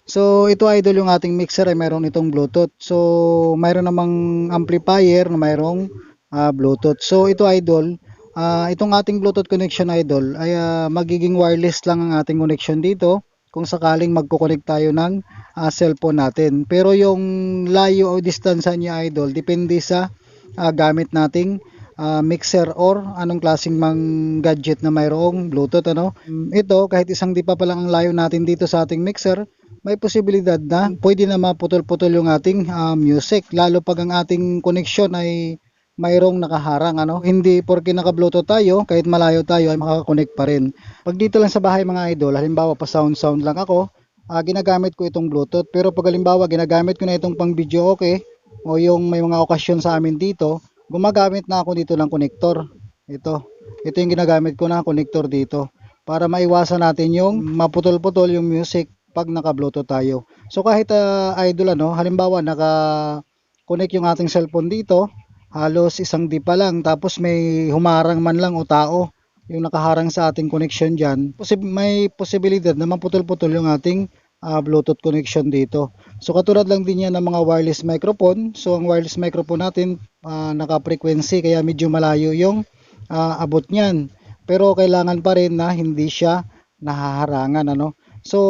So ito idol yung ating mixer ay mayroon itong Bluetooth. So mayroon namang amplifier na mayroong Bluetooth. So ito idol, itong ating Bluetooth connection idol ay magiging wireless lang ang ating connection dito kung sakaling magko-connect tayo ng cellphone natin. Pero yung layo o distansya niya idol depende sa gamit nating mixer or anong klaseng gadget na mayroong Bluetooth ano. Ito kahit isang dipa pa lang ang layo natin dito sa ating mixer, may posibilidad na pwede na maputol-putol yung ating music lalo pag ang ating connection ay mayroong nakaharang ano. Hindi porke naka-bluetooth tayo kahit malayo tayo ay makaka-connect pa rin. Pag dito lang sa bahay mga idol, halimbawa pa sound lang ako, ginagamit ko itong bluetooth. Pero pag halimbawa ginagamit ko na itong pang video okay o yung may mga okasyon sa amin dito, gumagamit na ako dito ng connector. Ito yung ginagamit ko na connector dito para maiwasan natin yung maputol-putol yung music pag naka-bluetooth tayo. So kahit idol ano, halimbawa naka-connect yung ating cellphone dito, halos isang di pa lang tapos may humarang man lang o tao yung nakaharang sa ating connection diyan. May posibilidad na maputol-putol yung ating Bluetooth connection dito. So katulad lang din yan ng mga wireless microphone. So ang wireless microphone natin naka-frequency kaya medyo malayo yung abot niyan. Pero kailangan pa rin na hindi siya nahaharangan ano. So,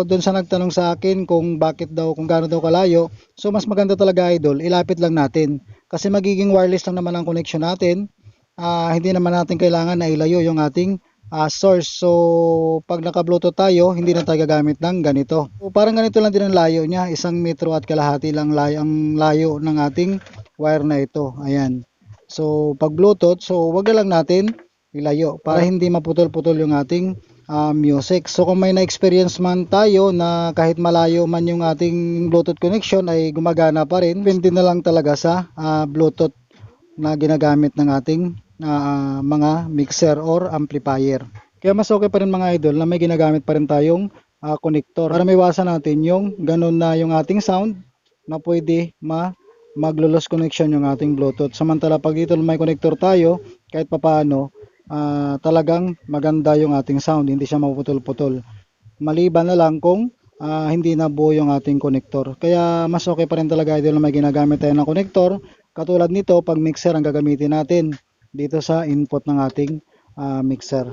doon sa nagtanong sa akin kung bakit daw, kung gaano daw kalayo, so mas maganda talaga idol, ilapit lang natin. Kasi magiging wireless lang naman ang connection natin. Hindi naman natin kailangan na ilayo yung ating source. So, pag naka-Bluetooth tayo, hindi na tayo gagamit ng ganito. So, parang ganito lang din ang layo niya, 1 metro at kalahati lang ang layo ng ating wire na ito. Ayan. So, pag Bluetooth, so wag na lang natin ilayo para hindi maputol-putol yung ating music. So kung may na-experience man tayo na kahit malayo man yung ating Bluetooth connection ay gumagana pa rin, depende na lang talaga sa Bluetooth na ginagamit ng ating mga mixer or amplifier. Kaya mas okay pa rin mga idol na may ginagamit pa rin tayong connector para maiwasan natin yung ganun na yung ating sound na pwede maglo-loss connection yung ating Bluetooth. Samantala pag dito may connector tayo, kahit papaano, talagang maganda yung ating sound, hindi siya maputol-putol. Maliban na lang kung hindi na buo yung ating connector. Kaya mas okay pa rin talaga idol na may ginagamit tayo ng connector. Katulad nito, pag mixer ang gagamitin natin dito sa input ng ating mixer.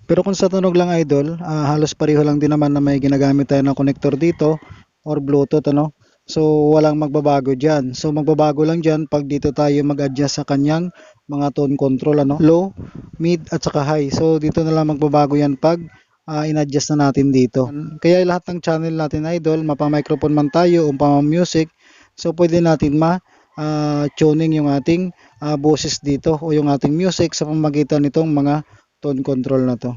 Pero kung sa tunog lang idol, halos pareho lang din naman na may ginagamit tayo ng connector dito or Bluetooth ano. So walang magbabago diyan. So magbabago lang diyan pag dito tayo mag-adjust sa kanyang mga tone control ano, low, mid at saka high. So dito na lang magbabago yan pag in-adjust na natin dito. Kaya lahat ng channel natin idol, mapa-microphone man tayo o pa-music, so pwede natin tuning yung ating boses dito o yung ating music sa pamamagitan nitong mga tone control na to.